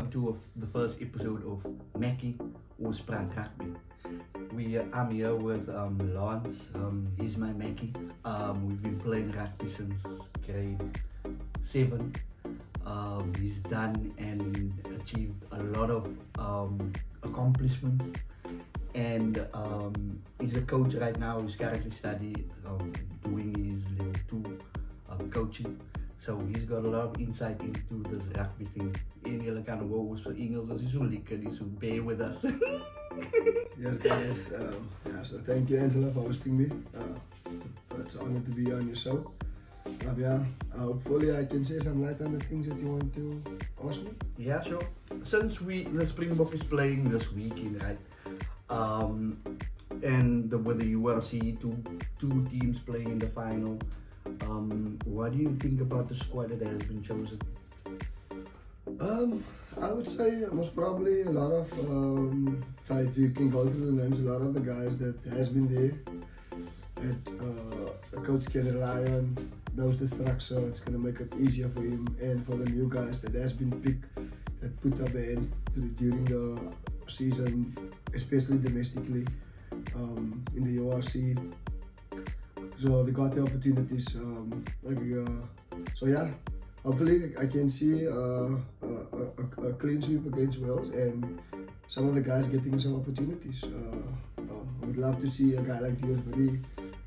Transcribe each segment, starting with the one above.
welcome to the first episode of Makkie or praat rugby. I'm here with Lance. He's my Makkie. We've been playing rugby since grade 7. He's done and achieved a lot of accomplishments, and he's a coach right now. He's currently doing his level 2 coaching. So he's got a lot of insight into this rugby thing. En julle kan woord vir Engels as jy so lekker is, so bear with us. Yes, guys. So thank you, Angela, for hosting me. It's an honor to be on your show. Hopefully I can say some light on the things that you want to ask me. Yeah, sure. Since the Springbok is playing this weekend, right? And with the URC, two teams playing in the final. What do you think about the squad that has been chosen? I would say most probably a lot of, if you can go through the names, a lot of the guys that has been there, that coach can rely on, knows the structure. It's going to make it easier for him and for the new guys that has been picked, that put up their hands during the season, especially domestically, in the URC. So they got the opportunities, so yeah, hopefully I can see a clean sweep against Wales and some of the guys getting some opportunities. I would love to see a guy like Dion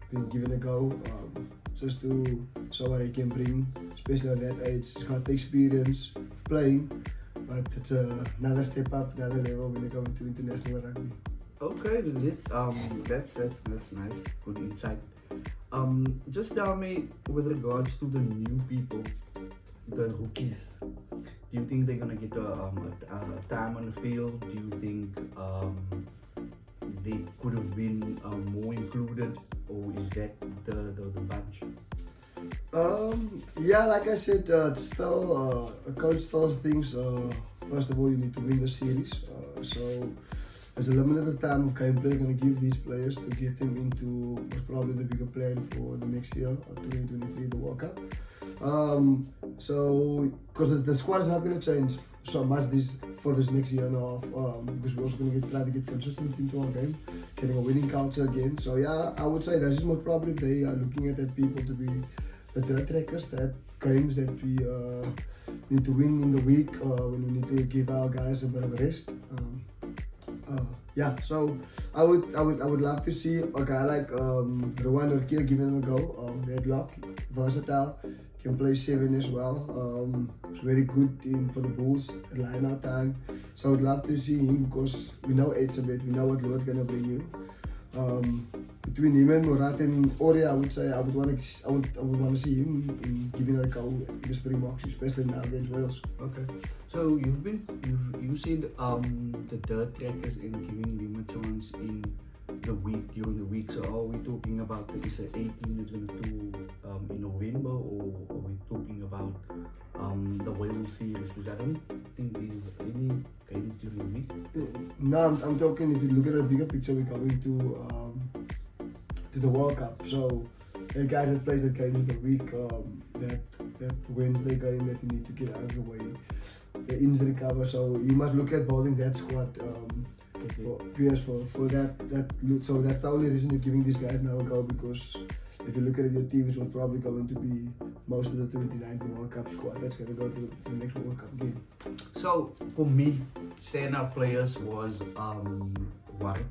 being given a go, just to show what he can bring, especially at that age. He's got the experience of playing, but it's another step up, another level when you come into international rugby. Okay, that's nice, good insight. Just tell me, with regards to the new people, the rookies, do you think they're gonna get a time on the field? Do you think they could have been more included, or is that the bunch? Yeah, like I said, it's still a coach still thinks first of all you need to win the series, so there's a limited time of gameplay going to give these players to get them into what's probably the bigger plan for the next year, 2023, the World Cup. So, because the squad is not going to change so much for this next year and a half, because we're also going to try to get consistency into our game, getting a winning culture again. So yeah, I would say this is most probably they are looking at that people to be the dirt trackers, that games that we need to win in the week, when we need to give our guys a bit of a rest. Yeah, so I would love to see a guy like Rowan or Kia giving him a go. Headlock, versatile, can play 7 as well. He's very good for the Bulls at line-out time. So I would love to see him because we know Ed's a bit, we know what Lord gonna bring you. Between him and Morat and Ori, I would say I would want to see him in giving a go in the Springboks, especially now against Wales. Okay, so you said the dirt trackers and giving them a chance in the week, during the week. So are we talking about the 18 that's going to do in November, or are we talking about the Wales series? Because I don't think there's any games during the week. No, I'm talking, if you look at a bigger picture, we're going to the World Cup. So the guys that play the game in the week, that Wednesday game that you need to get out of the way, the injury cover. So you must look at building that squad for that. So that's the only reason you're giving these guys now a go, because if you look at it, your team is probably going to be most of the 2019 World Cup squad that's going to go to the next World Cup game. So for me, standout players was Warwick,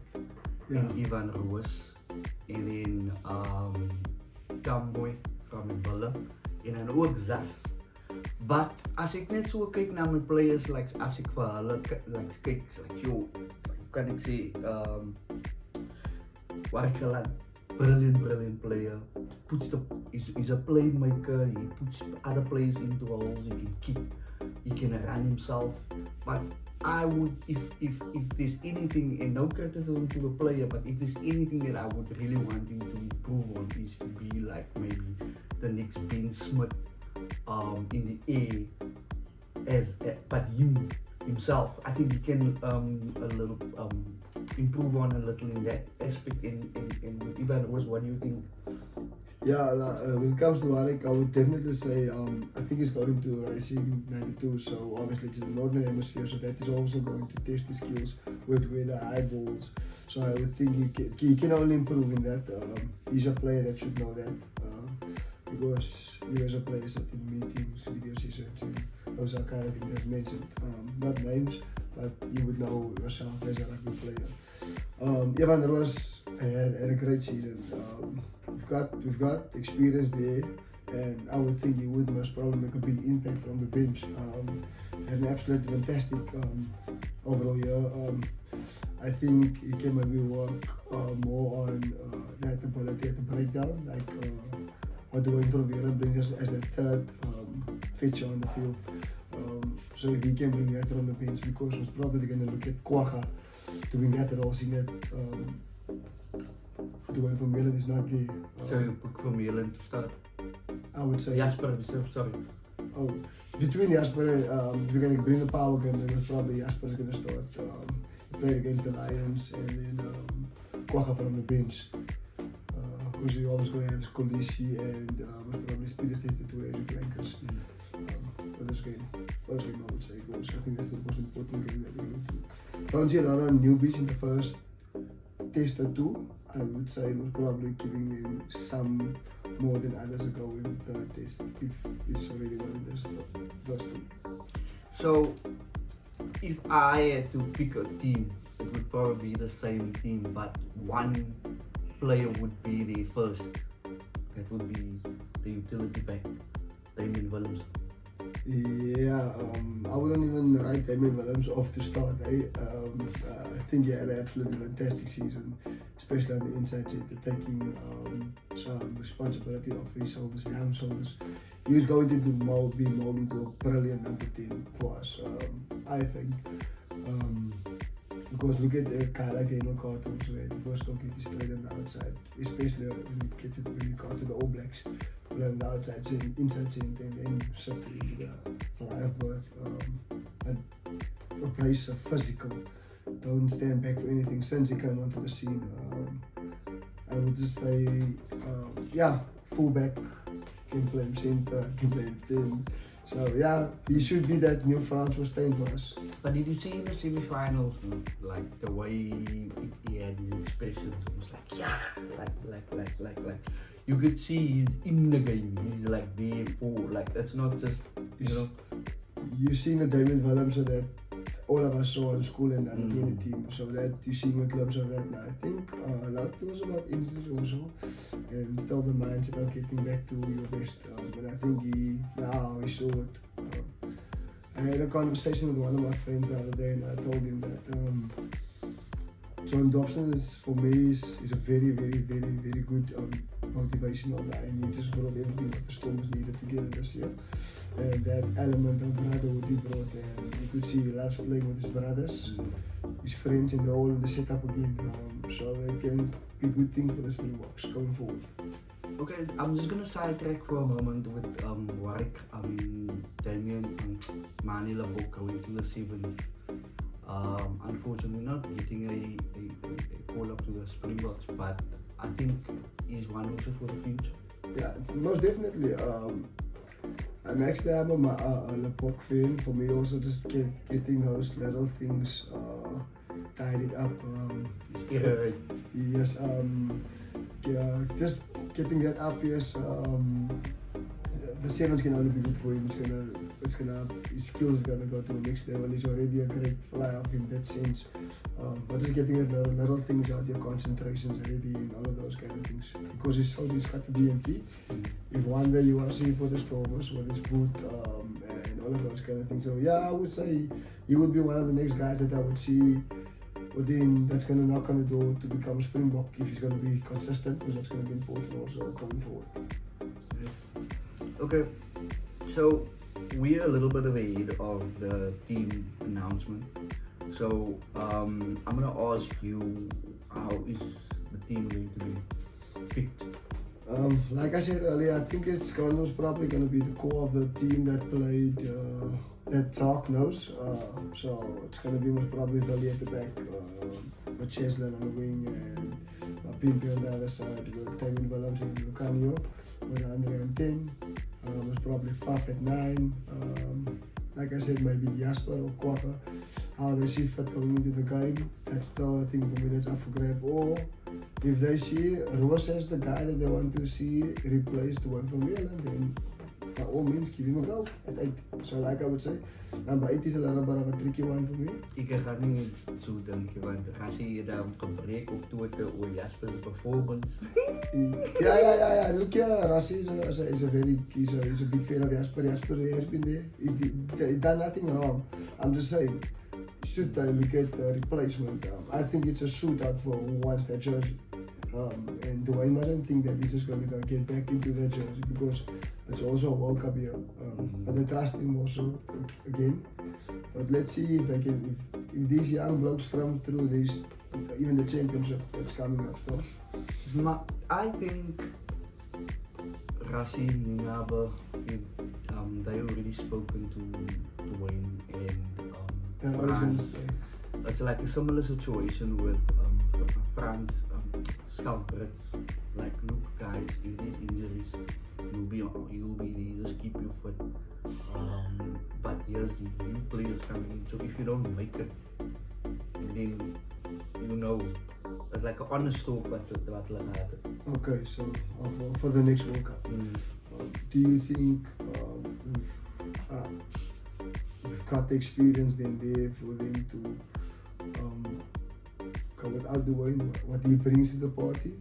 and Ivan Ruiz, and then Tamboy from Bulla, en dan ook Zas. But as ek net so kyk na my players, like as ek vir hulle kyk, like yo, kan ek sê Warwick, brilliant player, he's a playmaker, he puts other players into holes, he can kick, he can run himself. But I would, if there's anything, and no criticism to the player, but if there's anything that I would really want him to improve on, is to be like maybe the next Ben Smith in the air, but himself. I think he can a little improve on a little in that aspect. And Ivan Ruiz, what do you think? Yeah, when it comes to Warwick, I would definitely say I think he's going to Racing 92, so obviously it's in the Northern Hemisphere, so that is also going to test his skills with the high balls. So I would think he can only improve in that. He's a player that should know that because he was a player at in meetings, video sessions, and those are kind of things that's mentioned. Not names, but you would know yourself as a rugby player. Evan Roos had a great season. We've got experience there, and I would think he would most probably make a big impact from the bench. Had an absolutely fantastic overall year. I think he can maybe work more on that ability at the breakdown, like what the Wayne Vera brings us as the third feature on the field. So if he can bring that from the bench, because we're probably going to look at Kwaga doing that and all, seeing that the way from Milan is not there. So you pick for Milan to start? I would say Jasper, sorry. Oh, between Jasper and if you're going to bring the power game, then it's probably Jasper's going to start. He played against the Lions, and then Kwaga from the bench. Because you're always going to have Kolisi and most probably Speed Estate to as your flankers for this game. First game, I would say, because I think that's the most important game that we're going to do. Don't see a lot of newbies in the first test or two. I would say most probably giving them some more than others ago in the third test if it's already one in this first two. So, if I had to pick a team, it would probably be the same team, but one player would be the first. That would be the utility back, Damien Williams. Yeah, I wouldn't even write Damien Williams off to start. I think he had an absolutely fantastic season, especially on the inside set, taking some responsibility off his shoulders, young shoulders. He was going to be molded into a brilliant number 10 for us, I think. Because look at Kala Gamer cartoons where the first don't get his straight on the outside, especially when you got to the All Blacks, play on the outside, inside center, and then shift it into the flyover and replace a physical. Don't stand back for anything since he came onto the scene. I would just say, fullback, can play him center, can play him thin. So yeah, he should be that new Francois Steyn for us. But did you see in the semi-finals, like the way he had his expressions, almost like like you could see he's in the game. He's like there for like that's not just you seen the Damien Williams so that all of us saw in school and under 20 team. So that you seeing a glimpse of that now. I think a lot was about injuries also, and still the mindset of getting back to your best. But I think he saw it. I had a conversation with one of my friends the other day, and I told him that John Dobson is a very, very, very, very good motivational guy, and he just brought everything that the Stormers needed together this year. And that element of brotherhood he brought, and you could see he loves playing with his brothers, his friends, and they're all in the setup again. So it can be a good thing for the Springboks going forward. Okay, I'm just gonna sidetrack for a moment with Warwick, Damien, Mani Labok going to the Sevens. Unfortunately not getting a call up to the Springboks, but I think he's one also for the future. Yeah, most definitely. I'm a Labok fan. For me also just getting those little things tidied up. Yes, just getting that up, yes. The Sevens can only be good for him. His skills are gonna go to the next level. He's already a great flyer in that sense. But just getting that little things out, your concentrations ready and all of those kind of things. Because he's got the DMP. If one day you are seeing for the Stormers with his boot and all of those kind of things. So yeah, I would say he would be one of the next guys that I would see that's going to knock on the door to become a Springbok if he's going to be consistent, because that's going to be important also going forward. Okay, so we're a little bit ahead of the team announcement. So I'm going to ask you, how is the team going to be picked? Like I said earlier, I think it's probably going to be the core of the team that played that Talk knows. So it's going to be most probably Billy at the back, with Cheslin on the wing, and Pimpy on the other side. We got Tywin Williams and Lucanio with 110. Was probably Faf at 9. Like I said, maybe Jasper or Kwaka. How they see fit coming into the game. That's still, I think, for me, that's up for grab. Or if they see Roos as the guy that they want to see replaced one from Ireland, then by all means give him a go at 8. So like I would say, number 8 is a little bit of a tricky one for me. Ik ga niet zo denken, want als je dan gebrek op Twitter over Jasper's performance. Yeah. Look, Rassi is a big fan of Jasper. Jasper has been there. He done nothing wrong. I'm just saying, should I look at the replacement? I think it's a shootout for who wants that jersey. And Dwayne, I don't think that this is going to get back into that jersey because it's also a World Cup year. But I trust him also again. But let's see if they can, if these young blokes come through this, even the championship that's coming up still. Maar I think Rassi, Ninabe, they already spoken to Wayne and Frans. It's like a similar situation with Frans, Scalperits. Like, look guys, if these injuries, you'll be just keep you fit. But here's new players coming in. So if you don't make it, then you know. It's like an honest talk what will happen. Okay, so for the next World Cup, do you think we've got the experience then there for them to go without the way what he brings to the party?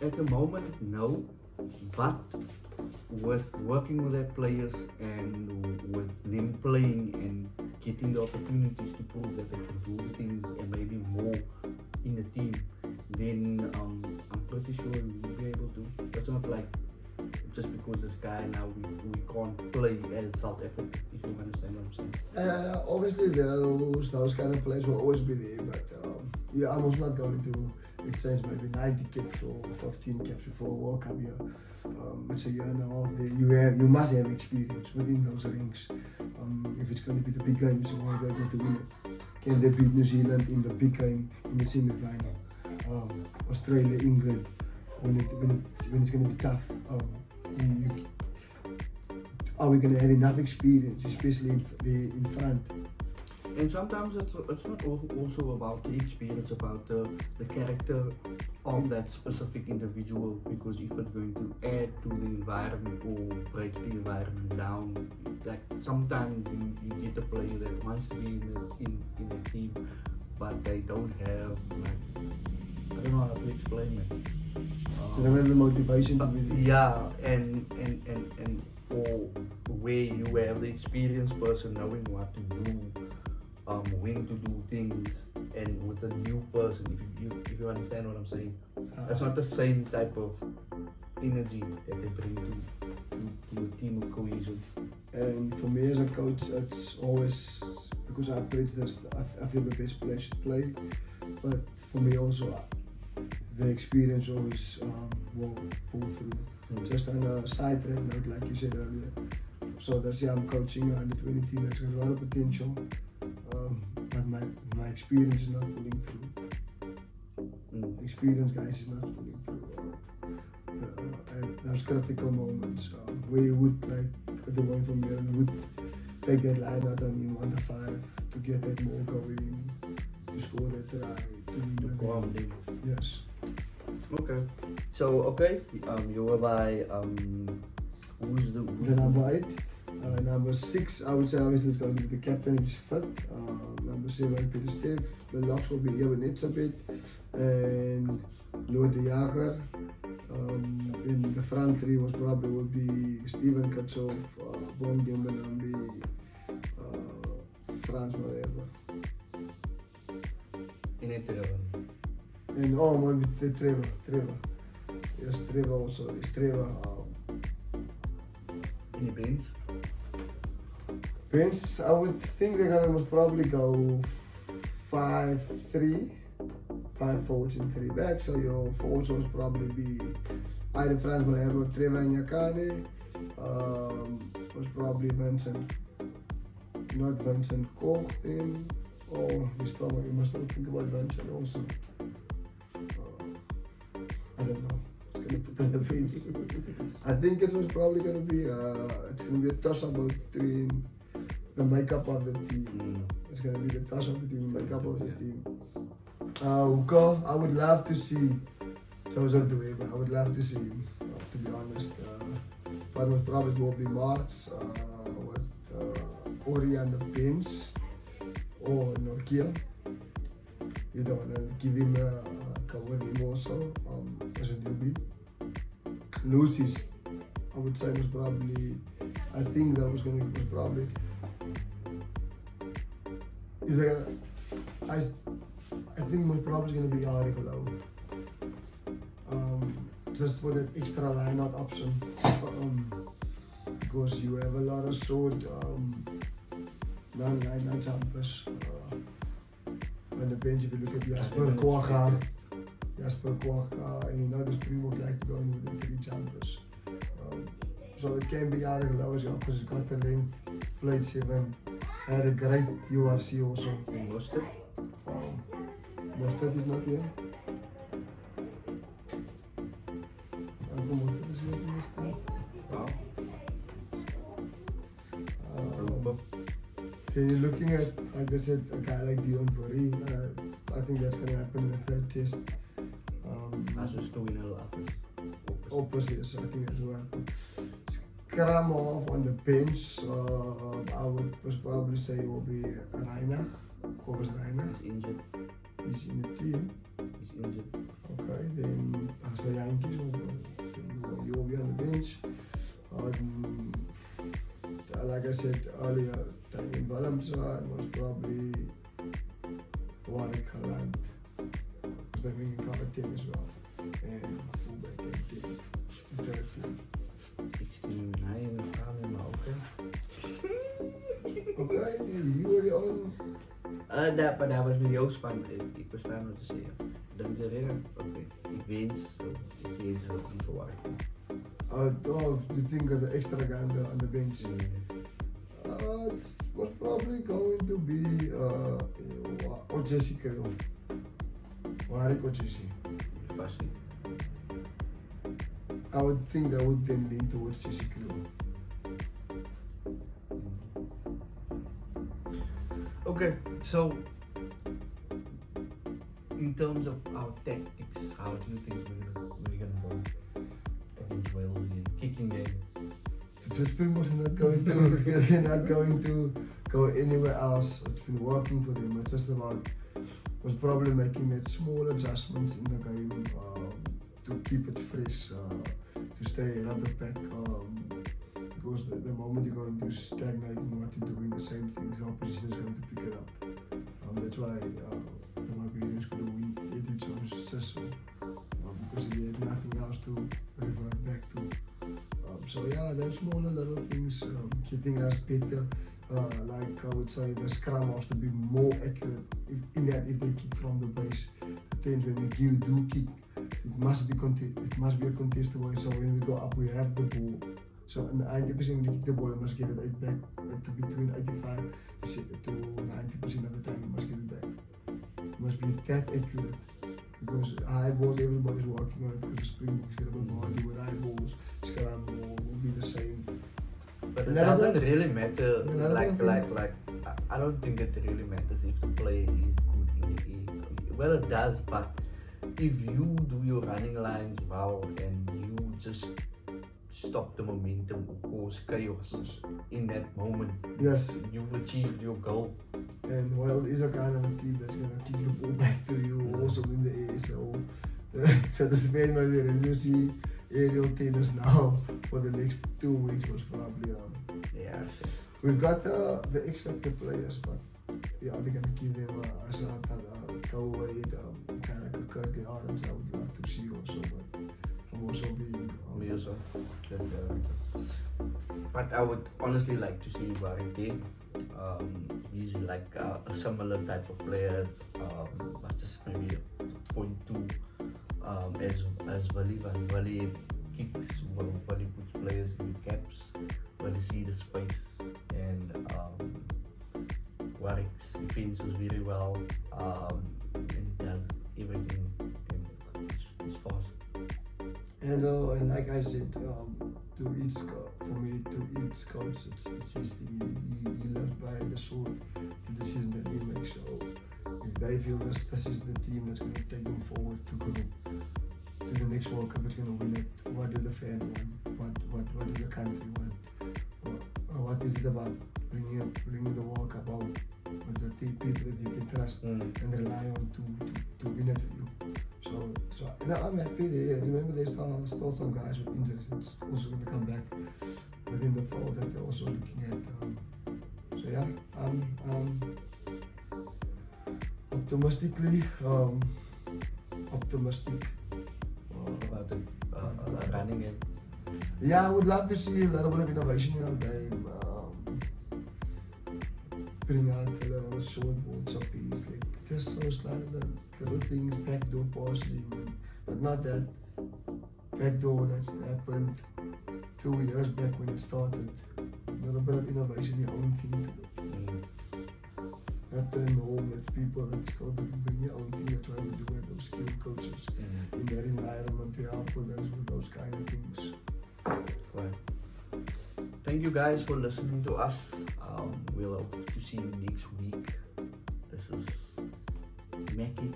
At the moment, no, but with working with their players and with them playing and getting the opportunities to prove that they can do things and maybe more in the team, then I'm pretty sure we'll be able to. It's not like just because this guy now we can't play as South Africa, if you understand what I'm saying. Obviously those kind of players will always be there, but I'm also not going to exchange maybe 90 caps or 15 caps before a World Cup year. It's a year and a half. You must have experience within those rings. If it's going to be the big game, you want to be able to win it. Can they beat New Zealand in the big game in the semi-final? Australia, England, when it's going to be tough. Are we going to have enough experience, especially in front? And sometimes it's not also about the experience, about the character of that specific individual, because if it's going to add to the environment or break the environment down, like sometimes you get a player that wants to be in the team, but they don't have, like, I don't know how to explain it. They don't have the motivation to be there. Yeah, and or where you have the experienced person knowing what to do, when to do things, and with a new person, if you understand what I'm saying, that's not the same type of energy that they bring to a team of cohesion. And for me as a coach, it's always, because I preach this, I feel the best players should play, but for me also the experience always will pull through. Just on a side track note, like you said earlier, so that's, I'm coaching under 20 team that's got a lot of potential, but my experience is not pulling through. Experience guys is not pulling through. And those critical moments where you would, like the one from here, would take that line out on him under 5 to get that ball going, to score that try, to calm them. Yes. Okay. So you were by who's the number 8. Number 6, I would say obviously it's going to be the captain, he's fit. Number 7, Peter Stef. The locks will be Ewan Etzebeth and Lord de Jager. In the front 3 would be Steven Katsov, Bong Gembenambi, Frans Malherbe. In it and maybe Trevor. Yes, Trevor also. Is Trevor. Any bench? Bench, I would think they're gonna most probably go 5-3, 5 forwards and 3 backs. So your forwards will probably be either Frans Malherbe or Trevor Nyakane. Was probably Vincent, not Vincent Koch then. Or you must still think about Vincent also. going to put on the bench. I think it was probably going to be it's going to be a toss-up between the makeup of the team. It's going to be the toss-up between the makeup of the team. Hoeka, I would love to see Joseph Dewey, but I would love to see him, to be honest. But most probably will be Marks with Ori on the bench or Nokia. You don't want to give him a cover him also as a newbie. Lucy's, I would say was probably, I think that was probably, I think most probably going to be Arik Lau. Just for that extra line-out option. Because you have a lot of short non-line-out jumpers. On the bench, if you look at Jasper Kwagga, and you know the Springbok like to go in with the 3 jumpers. So it can be Arik Lau as well, because he's got the length, played 7, had a great URC also. Mostert? Mostert is not here. Mostert is here. Wow. Then you're looking at, like I said, a guy like Dion Fourie. I think that's going to happen in the 3rd test. As we still in a lot. Opposites, I think as well. Kramov on the bench, I would probably say it will be Reinach. Kobus Reinach. He's injured. He's in the team. He's injured. Okay, then Sayanki's he will be on the bench. Like I said earlier, Daniel Willemse and most probably Warwick Holland. Because they're making cover 10 as well. And fullback and 10. The 3rd team. 16, 9, maar oké. Oké, you were your own. Maar daar was met Joost van, ik was daar nog te zeggen. Dan zeg je, oké, ik wens zo niet verwacht. You think of the extra guy on the bench? It was probably going to be Jesse Krill. Warwick or Jesse? Vast niet. I would think that would then lean towards Jesse Krill. Okay, so in terms of our tactics, how do you think we're gonna go against Wales in kicking game? The Springboks are not going to they're not going to go anywhere else. It's been working for them. It's just about was probably making that small adjustments in the game to keep it fresh, to stay around the pack. Because the moment you're going to stagnate in what you're doing, the same things, the opposition is going to pick it up. That's why the Barbarians could win Eddie Jones' Cecil, because he had nothing else to revert back to. So yeah, there's smaller little things getting us better. Like I would say, the scrum has to be more accurate if they kick from the base. Then when you do kick, it must be a contested way. So when we go up, we have the ball. So 90% when you kick the ball, you must get it back to between 85 to 90% of the time. You must get it back. It must be that accurate. Because high balls, everybody's working on it. Because the Springboks get a body with high balls, scrum will be the same. But it doesn't really matter. Like I don't think it really matters if the player is good in the air. Well, it does, but if you do your running lines well and you just stop the momentum or cause chaos in that moment, yes, you've achieved your goal. And Wales is a kind of a team that's gonna kick the ball back to you also in the air. So that's very much it. You see aerial tennis now for the next 2 weeks was probably yeah. We've got the X Factor players, but yeah, they're gonna give them a shot at Kawhi, kind of like a Kirk Arons. I would love to see also, but I'm also being Me also. But I would honestly like to see Warwick there. He's like a similar type of players, but just maybe 0.2 as Wally. Wally kicks, Wally puts players in caps, Wally see the space, and Warwick's defenses very well, and he does everything, and he's fast. And like I said, to each for me, to each coach, it's his thing. He lives by the sword, the decision that he makes. So if they feel this is the team that's going to take them forward to go to the next World Cup, it's going to win it. What do the fans want? What do the country want? What is it about bringing the World Cup out with the people that you can trust and rely on to win it for you? So and I'm happy there. Remember, there's still some guys with injuries that's also going to come back within the fold that they're also looking at. So yeah, I'm optimistic. About the running it. Yeah, I would love to see a little bit of innovation in our game. Bring out a little short balls of piece, like just those little things, backdoor passing, but not that backdoor that's happened 2 years back when it started. A little bit of innovation in your own team. Not the norm that people that still bring your own thing are trying to do with those skilled coaches in that environment to help with those kind of things. Right. Thank you guys for listening to us. We'll hope to see you next week. This is Makkie.